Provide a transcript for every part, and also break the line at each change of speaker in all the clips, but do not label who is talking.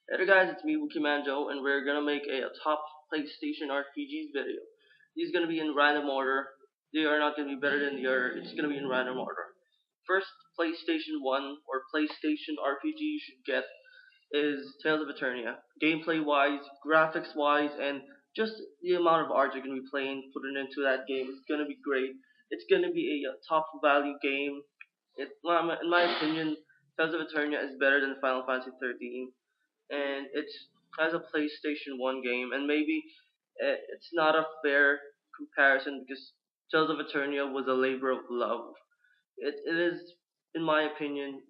Hey guys, it's me, WookhieManJoe, and we're gonna make a top PlayStation RPGs video. These gonna be in random order. They are not gonna be better than the other. It's gonna be in random order. First PlayStation 1 or PlayStation RPG you should get is Tales of Eternia. Gameplay wise, graphics wise, and just the amount of art you're gonna be playing, putting into that game is gonna be great. It's gonna be a top value game. Well, in my opinion, Tales of Eternia is better than Final Fantasy 13, and it's as a PlayStation 1 game, and maybe it's not a fair comparison because Tales of Eternia was a labor of love. It is, in my opinion,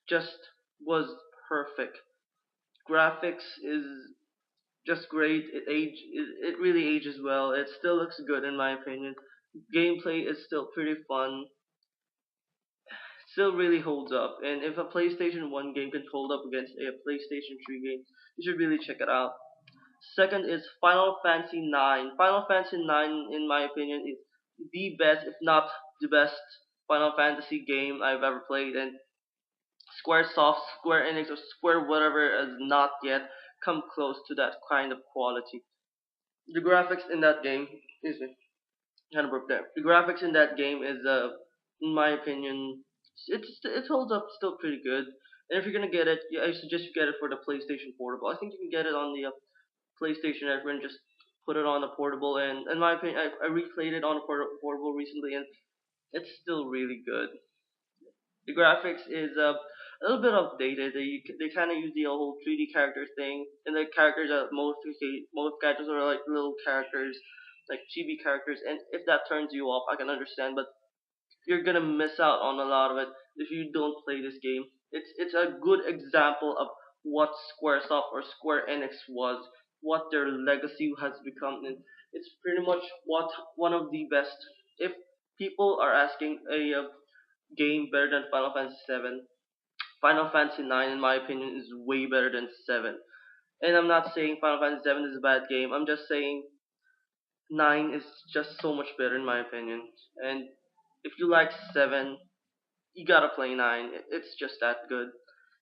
just was perfect. Graphics is just great. It really ages well. It still looks good in my opinion. Gameplay is still pretty fun. Still really holds up. And if a PlayStation 1 game can hold up against a PlayStation 3 game, you should really check it out. Second is Final Fantasy 9. Final Fantasy 9, in my opinion, is the best, if not the best, Final Fantasy game I've ever played. And Squaresoft, Square Enix, or Square whatever has not yet come close to that kind of quality. The graphics in that game, excuse me, kind of broke there. The graphics in that game is, in my opinion, it holds up still pretty good. And if you're gonna get it, yeah, I suggest you get it for the PlayStation Portable. I think you can get it on the PlayStation Network and just put it on a portable. And in my opinion, I replayed it on a portable recently, and it's still really good. The graphics is a little bit outdated. They kind of use the whole 3D character thing, and the characters are most characters are like little characters, like chibi characters. And if that turns you off, I can understand, but you're gonna miss out on a lot of it if you don't play this game. It's a good example of what SquareSoft or Square Enix was, what their legacy has become, and it's pretty much what one of the best. If people are asking a game better than Final Fantasy 7, Final Fantasy 9, in my opinion, is way better than 7. And I'm not saying Final Fantasy 7 is a bad game. I'm just saying 9 is just so much better in my opinion. And if you like 7, you gotta play 9. It's just that good.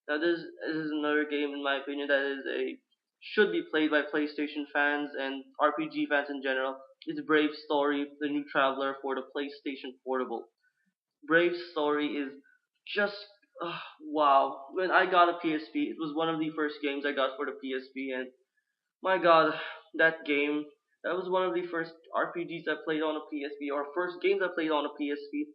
Now this is another game in my opinion that is a should be played by PlayStation fans and RPG fans in general. It's Brave Story, the new Traveler for the PlayStation Portable. Brave Story is just wow. When I got a PSP, it was one of the first games I got for the PSP, and my God, that game. That was one of the first RPGs I played on a PSP, or first games I played on a PSP,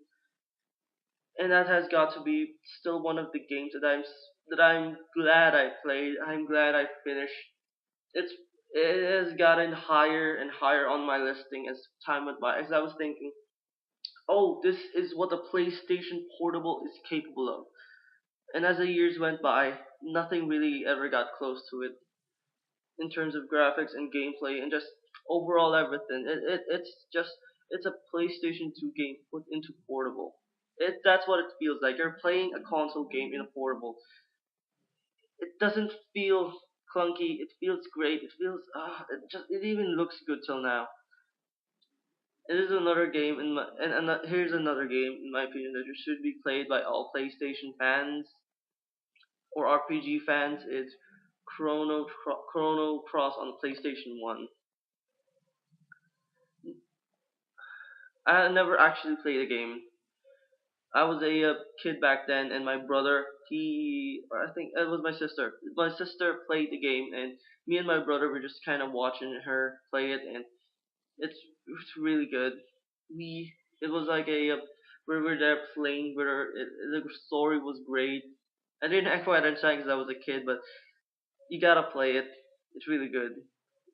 and that has got to be still one of the games that I'm glad I played. I'm glad I finished. It's it has gotten higher and higher on my listing as time went by. As I was thinking, oh, this is what the PlayStation Portable is capable of. And as the years went by, nothing really ever got close to it in terms of graphics and gameplay and just overall everything. It's a PlayStation 2 game put into portable. That's what it feels like. You're playing a console game in a portable. It doesn't feel clunky. It feels great. It feels it even looks good till now. It is another game and here's another game in my opinion that should be played by all PlayStation fans or RPG fans. It's Chrono Cross on PlayStation 1. I had never actually played the game. I was a kid back then, and my brother, or I think it was my sister. My sister played the game, and me and my brother were just kind of watching her play it, and it's really good. It was like we were there playing with her. The story was great. I didn't quite understand because I was a kid, but you gotta play it. It's really good.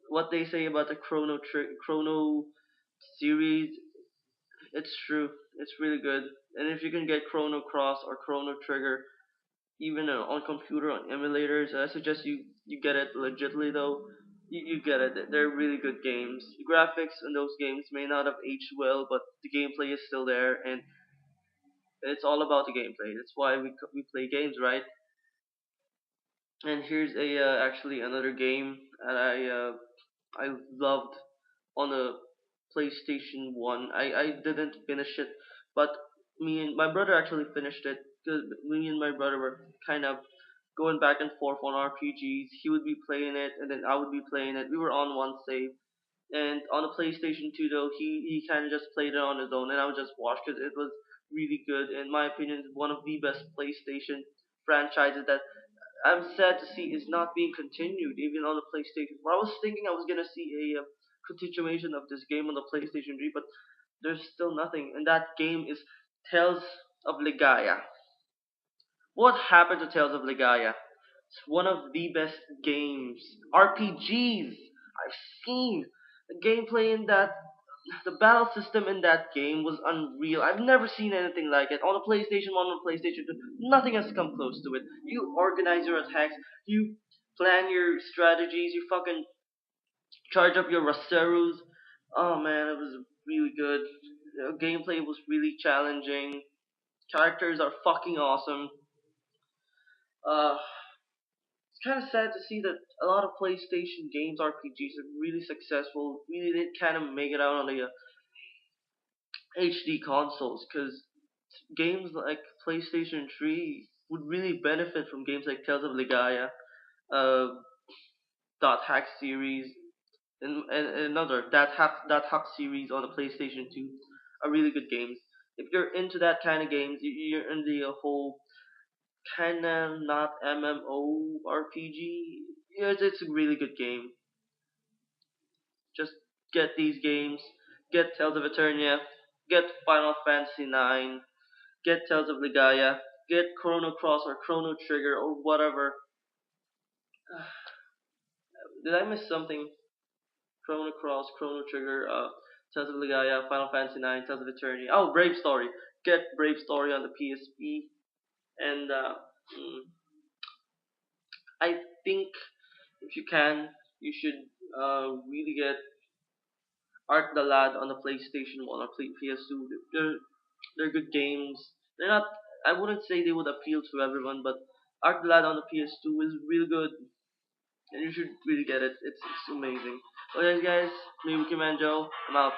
What they say about the Chrono series, it's true. It's really good. And if you can get Chrono Cross or Chrono Trigger, even on computer on emulators, I suggest you get it legitly though. You get it. They're really good games. The graphics in those games may not have aged well, but the gameplay is still there, and it's all about the gameplay. That's why we play games, right? And here's a actually another game that I loved on the PlayStation 1. I didn't finish it, but me and my brother actually finished it. 'Cause me and my brother were kind of going back and forth on RPGs. He would be playing it, and then I would be playing it. We were on one save. And on the PlayStation 2, though, he kind of just played it on his own, and I would just watch because it was really good. In my opinion, it's one of the best PlayStation franchises that I'm sad to see is not being continued, even on the PlayStation 4. I was thinking I was gonna see a continuation of this game on the PlayStation 3, but there's still nothing. And that game is Tales of Legaia. What happened to Tales of Legaia? It's one of the best games, RPGs I've seen. The gameplay in that, the battle system in that game was unreal. I've never seen anything like it. On the PlayStation 1, on the PlayStation 2, nothing has come close to it. You organize your attacks, you plan your strategies, you fucking charge up your Rasterus. Oh man, it was really good. The gameplay was really challenging. Characters are fucking awesome. Uh, it's kind of sad to see that a lot of PlayStation games RPGs are really successful. Really did kind of make it out on the HD consoles because games like PlayStation 3 would really benefit from games like Tales of Legaia, uh, Dot Hack series, and another that Hack series on the PlayStation 2 are really good games. If you're into that kind of games, you're in the whole kind of not MMO RPG. Yeah, it's a really good game. Just get these games, get Tales of Eternia, get Final Fantasy 9, get Tales of Legaia, get Chrono Cross or Chrono Trigger or whatever. Did I miss something? Chrono Cross, Chrono Trigger, Tales of Legaia, Final Fantasy 9, Tales of Eternity. Oh, Brave Story. Get Brave Story on the PSP. And I think if you can, you should really get Arc the Lad on the PlayStation 1 or PS2. They're good games. They're not. I wouldn't say they would appeal to everyone, but Arc the Lad on the PS2 is real good, and you should really get it. It's amazing. Okay, guys, me WookhieManJoe. I'm out.